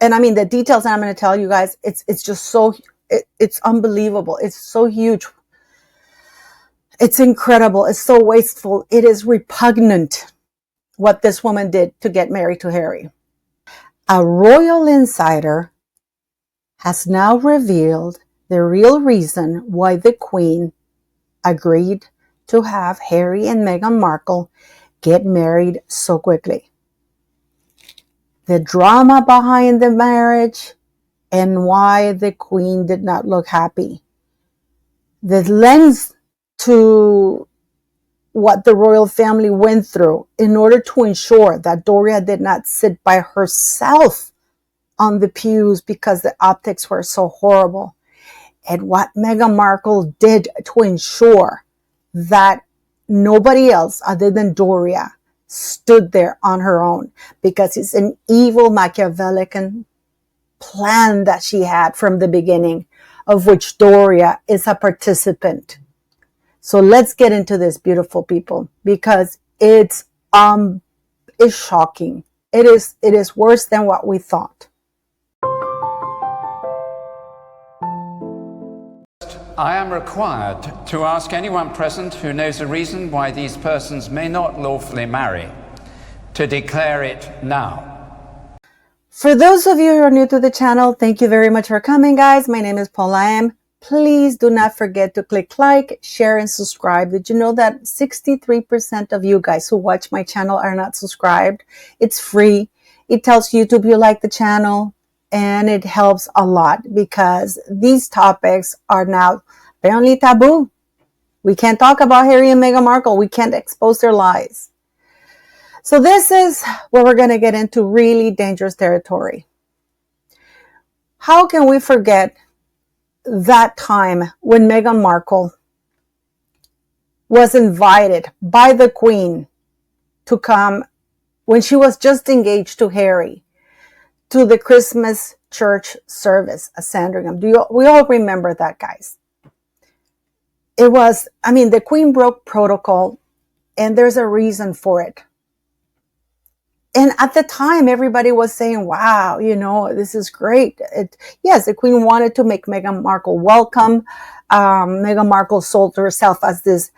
And I mean, the details that I'm going to tell you guys, it's just so, it's unbelievable. It's so huge. It's incredible. It's so wasteful. It is repugnant what this woman did to get married to Harry. A royal insider has now revealed the real reason why the Queen agreed to have Harry and Meghan Markle get married so quickly. The drama behind the marriage and why the Queen did not look happy. The lens to what the royal family went through in order to ensure that Doria did not sit by herself on the pews because the optics were so horrible. And what Meghan Markle did to ensure that nobody else other than Doria stood there on her own, because it's an evil Machiavellian plan that she had from the beginning, of which Doria is a participant. So let's get into this, beautiful people, because it's shocking. It is worse than what we thought. I am required to ask anyone present who knows a reason why these persons may not lawfully marry to declare it now. For those of you who are new to the channel, thank you very much for coming, guys. My name is Paula. Please do not forget to click like, share, and subscribe. Did you know that 63% of you guys who watch my channel are not subscribed? It's free. It tells YouTube you like the channel, and it helps a lot because these topics are now apparently taboo. We can't talk about Harry and Meghan Markle. We can't expose their lies. So this is where we're going to get into really dangerous territory. How can we forget that time when Meghan Markle was invited by the Queen to come, when she was just engaged to Harry, to the Christmas church service at Sandringham? We all remember that, guys. It was, I mean, the Queen broke protocol, and there's a reason for it. And at the time, everybody was saying, wow, you know, this is great. Yes, the Queen wanted to make Meghan Markle welcome. Meghan Markle sold herself as this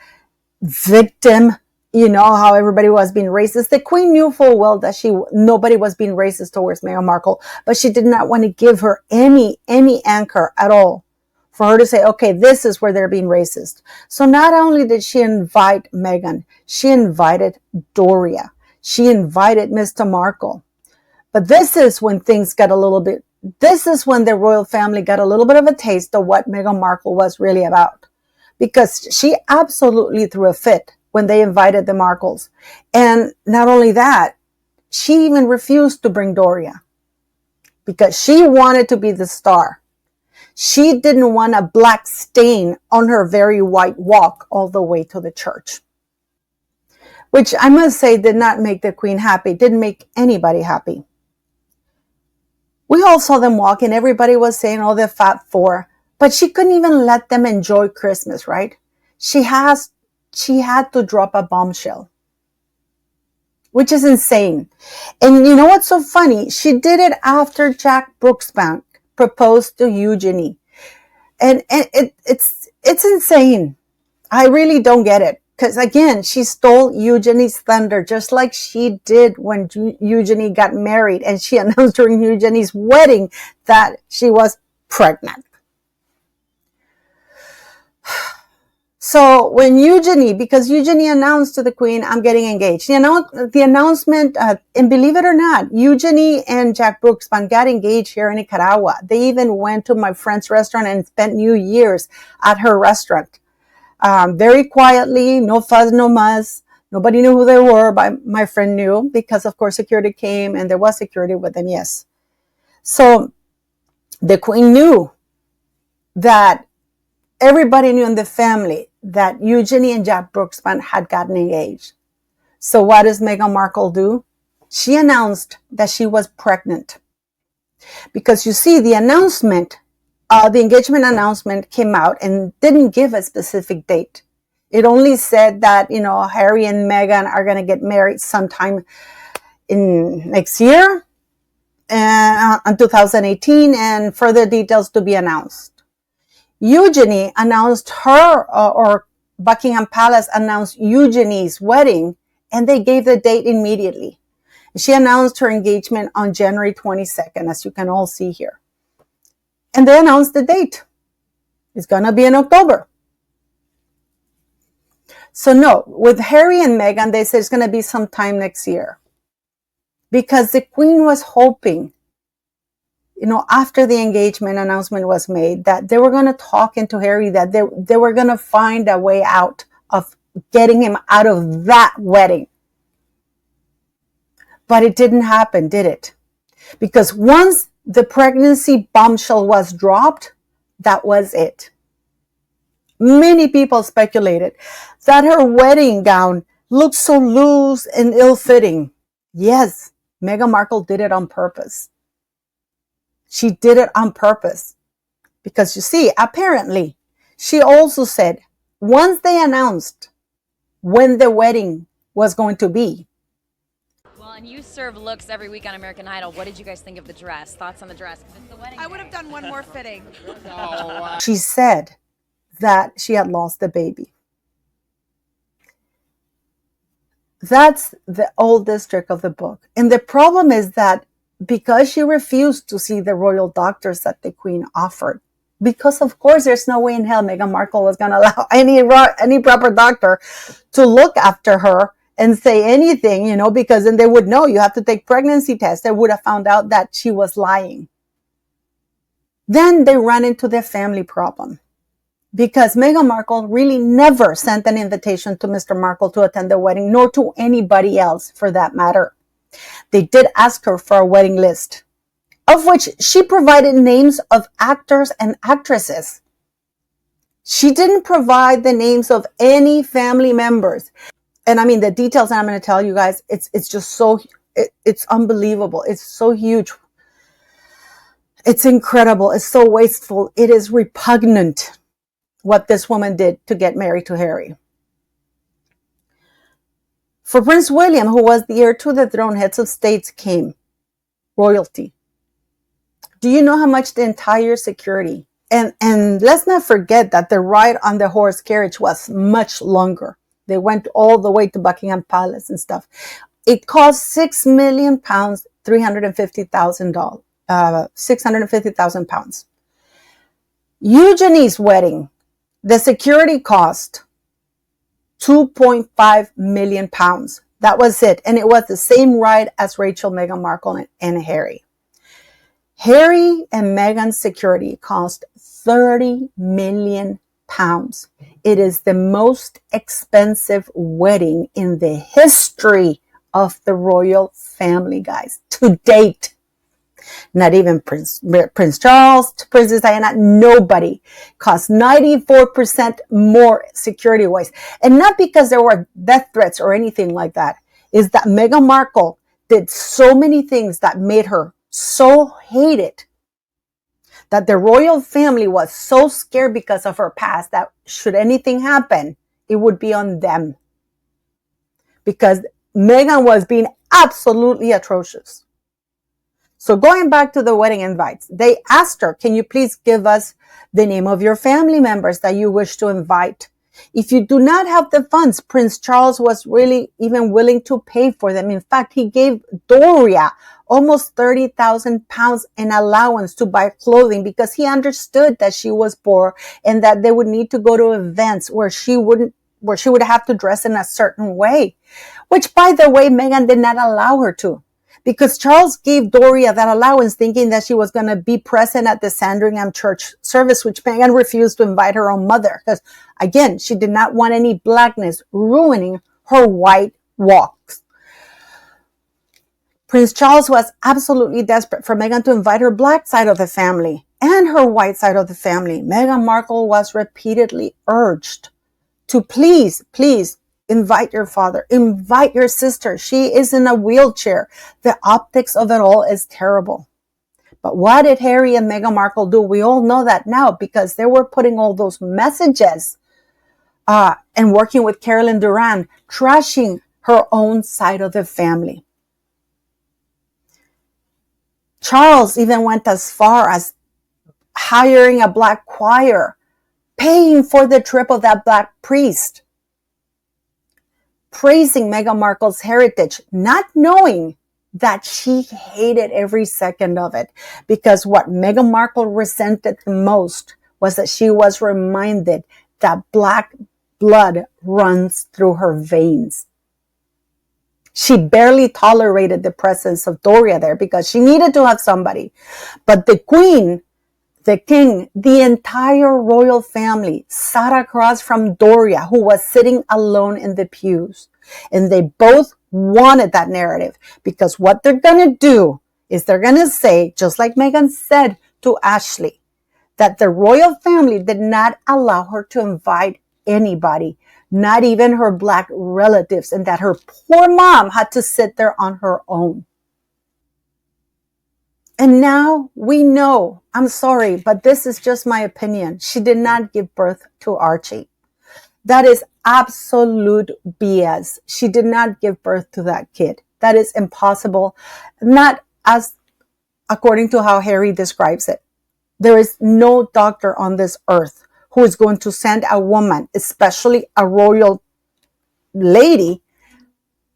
victim, you know, how everybody was being racist. The Queen knew full well that nobody was being racist towards Meghan Markle, but she did not want to give her any anchor at all for her to say, okay, this is where they're being racist. So not only did she invite Meghan, she invited Doria. She invited Mr. Markle. But this is when things got a little bit, this is when the royal family got a little bit of a taste of what Meghan Markle was really about. Because she absolutely threw a fit when they invited the Markles. And not only that, she even refused to bring Doria because she wanted to be the star. She didn't want a black stain on her very white walk all the way to the church. Which I must say did not make the Queen happy, didn't make anybody happy. We all saw them walk and everybody was saying, oh, they're fat four. But she couldn't even let them enjoy Christmas, right? She had to drop a bombshell, which is insane. And you know what's so funny? She did it after Jack Brooksbank proposed to Eugenie. And it's insane. I really don't get it. Because again, she stole Eugenie's thunder, just like she did when Eugenie got married. And she announced during Eugenie's wedding that she was pregnant. So when because Eugenie announced to the Queen, I'm getting engaged. The announcement, and believe it or not, Eugenie and Jack Brooksbank got engaged here in Nicaragua. They even went to my friend's restaurant and spent New Year's at her restaurant. Very quietly, no fuss, no muss. Nobody knew who they were, but my friend knew because, of course, security came and there was security with them, yes. So the Queen knew that everybody knew in the family that Eugenie and Jack Brooksbank had gotten engaged. So what does Meghan Markle do? She announced that she was pregnant. Because you see, the announcement, the engagement announcement came out and didn't give a specific date. It only said that, you know, Harry and Meghan are going to get married sometime in next year. in 2018, and further details to be announced. Eugenie announced or Buckingham Palace announced Eugenie's wedding, and they gave the date immediately. She announced her engagement on January 22nd, as you can all see here. And they announced the date. It's going to be in October. So no, with Harry and Meghan, they said it's going to be sometime next year. Because the Queen was hoping, after the engagement announcement was made, that they were going to talk into Harry, that they were going to find a way out of getting him out of that wedding. But it didn't happen, did it? Because once the pregnancy bombshell was dropped, that was it. Many people speculated that her wedding gown looked so loose and ill-fitting. Yes, Meghan Markle did it on purpose. She did it on purpose. Because you see, apparently, she also said, once they announced when the wedding was going to be. Well, and you serve looks every week on American Idol. What did you guys think of the dress? Thoughts on the dress? Because it's the wedding I would have done one more fitting. She said that she had lost the baby. That's the oldest trick of the book. And the problem is that because she refused to see the royal doctors that the Queen offered, because of course there's no way in hell Meghan Markle was going to allow any proper doctor to look after her and say anything, because then they would know you have to take pregnancy tests. They would have found out that she was lying. Then they ran into their family problem. Because Meghan Markle really never sent an invitation to Mr. Markle to attend the wedding, nor to anybody else for that matter. They did ask her for a wedding list, of which she provided names of actors and actresses. She didn't provide the names of any family members. And I mean, the details that I'm going to tell you guys, it's just so, it's unbelievable. It's so huge. It's incredible. It's so wasteful. It is repugnant what this woman did to get married to Harry. For Prince William, who was the heir to the throne, heads of states came. Royalty. Do you know how much the entire security? And let's not forget that the ride on the horse carriage was much longer. They went all the way to Buckingham Palace and stuff. It cost £6 million, $350,000, 650,000 pounds. Eugenie's wedding, the security cost £2.5 million. That was it. And it was the same ride as Rachel, Meghan Markle, and Harry. Harry and Meghan's security cost £30 million. It is the most expensive wedding in the history of the royal family, guys, to date. Not even Prince Charles, Princess Diana, nobody. Cost 94% more security-wise. And not because there were death threats or anything like that. Is that Meghan Markle did so many things that made her so hated, that the royal family was so scared because of her past that should anything happen, it would be on them. Because Meghan was being absolutely atrocious. So going back to the wedding invites, they asked her, can you please give us the name of your family members that you wish to invite? If you do not have the funds, Prince Charles was really even willing to pay for them. In fact, he gave Doria almost £30,000 in allowance to buy clothing because he understood that she was poor and that they would need to go to events where she would have to dress in a certain way, which, by the way, Meghan did not allow her to. Because Charles gave Doria that allowance thinking that she was going to be present at the Sandringham church service, which Meghan refused to invite her own mother. Because, again, she did not want any blackness ruining her white walks. Prince Charles was absolutely desperate for Meghan to invite her black side of the family and her white side of the family. Meghan Markle was repeatedly urged to please invite your father, invite your sister. She is in a wheelchair. The optics of it all is terrible. But what did Harry and Meghan Markle do? We all know that now because they were putting all those messages and working with Carolyn Durand, trashing her own side of the family. Charles even went as far as hiring a black choir, paying for the trip of that black priest, praising Meghan Markle's heritage, not knowing that she hated every second of it, because what Meghan Markle resented the most was that she was reminded that black blood runs through her veins. She barely tolerated the presence of Doria there because she needed to have somebody. But the Queen, the King, the entire royal family sat across from Doria, who was sitting alone in the pews. And they both wanted that narrative, because what they're going to do is they're going to say, just like Meghan said to Ashley, that the royal family did not allow her to invite anybody, not even her black relatives, and that her poor mom had to sit there on her own. And now we know, I'm sorry, but this is just my opinion, she did not give birth to Archie. That is absolute BS. She did not give birth to that kid. That is impossible. Not as according to how Harry describes it. There is no doctor on this earth who is going to send a woman, especially a royal lady,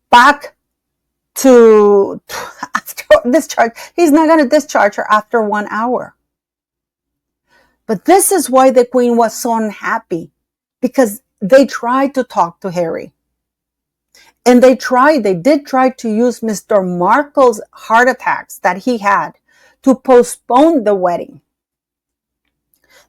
back to after discharge. He's not going to discharge her after 1 hour. But this is why the Queen was so unhappy, because they tried to talk to Harry. And they did try to use Mr. Markle's heart attacks that he had to postpone the wedding.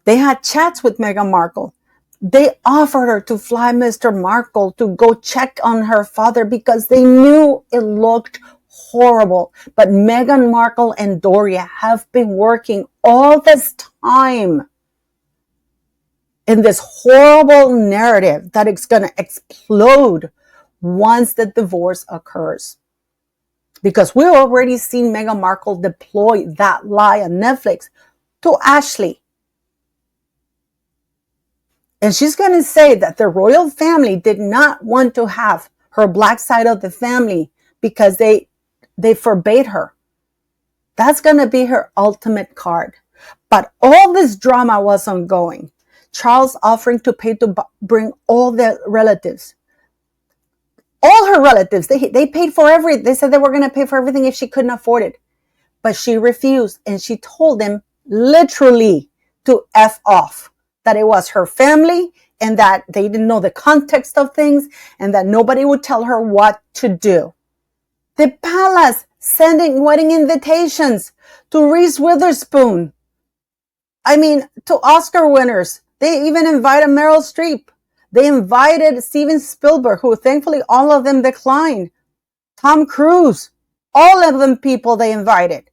They had chats with Meghan Markle. They offered her to fly Mr. Markle to go check on her father because they knew it looked horrible. But Meghan Markle and Doria have been working all this time in this horrible narrative that it's going to explode once the divorce occurs. Because we've already seen Meghan Markle deploy that lie on Netflix to Ashley. And she's going to say that the royal family did not want to have her black side of the family because they forbade her. That's going to be her ultimate card. But all this drama was ongoing. Charles offering to pay to bring all the relatives. All her relatives, they paid for everything. They said they were going to pay for everything if she couldn't afford it. But she refused, and she told them literally to F off, that it was her family and that they didn't know the context of things and that nobody would tell her what to do. The palace sending wedding invitations to Reese Witherspoon. I mean, to Oscar winners. They even invited Meryl Streep. They invited Steven Spielberg, who thankfully all of them declined. Tom Cruise. All of them people they invited.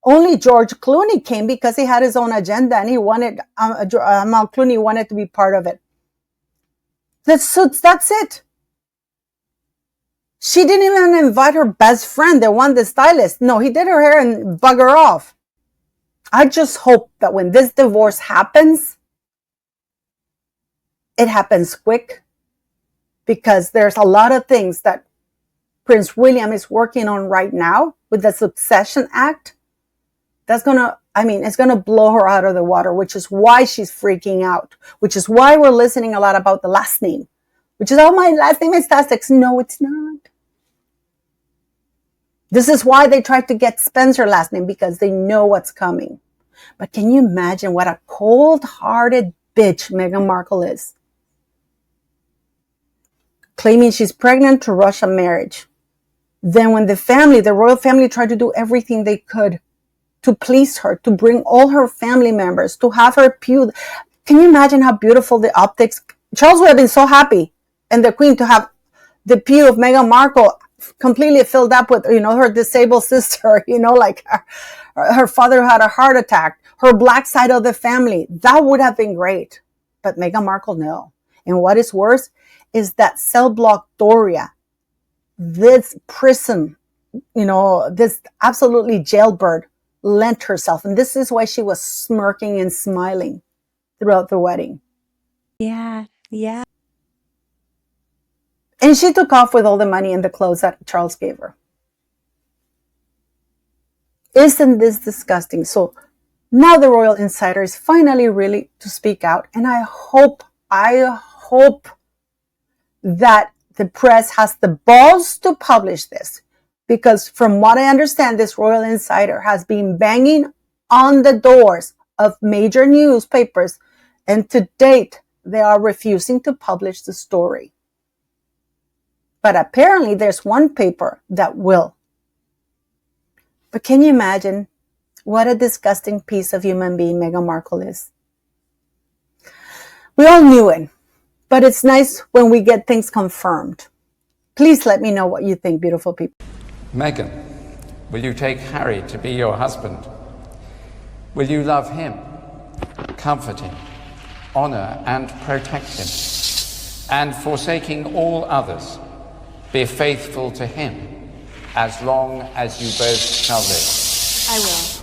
Only George Clooney came because he had his own agenda and he wanted, Mal Clooney wanted to be part of it. That's it. She didn't even invite her best friend, the stylist. No, he did her hair and bug her off. I just hope that when this divorce happens, it happens quick, because there's a lot of things that Prince William is working on right now with the Succession Act. That's it's going to blow her out of the water, which is why she's freaking out, which is why we're listening a lot about the last name, which is, oh, my last name is Tastic. No, it's not. This is why they tried to get Spencer last name, because they know what's coming. But can you imagine what a cold-hearted bitch Meghan Markle is? Claiming she's pregnant to rush a marriage. Then when the royal family tried to do everything they could to please her, to bring all her family members, to have her pew. Can you imagine how beautiful the optics? Charles would have been so happy, and the Queen, to have the pew of Meghan Markle completely filled up with, her disabled sister, like her father had a heart attack, her black side of the family. That would have been great. But Meghan Markle, no. And what is worse is that cell block Doria, this prison, this absolutely jailbird, lent herself. And this is why she was smirking and smiling throughout the wedding. Yeah. And she took off with all the money and the clothes that Charles gave her. Isn't this disgusting? So now the Royal Insider is finally really to speak out, and I hope that the press has the balls to publish this, because from what I understand, this Royal Insider has been banging on the doors of major newspapers, and to date they are refusing to publish the story. But apparently there's one paper that will. But can you imagine what a disgusting piece of human being Meghan Markle is? We all knew it, but it's nice when we get things confirmed. Please let me know what you think, beautiful people. Meghan, will you take Harry to be your husband? Will you love him, comfort him, honor and protect him, and forsaking all others, be faithful to him as long as you both shall live? I will.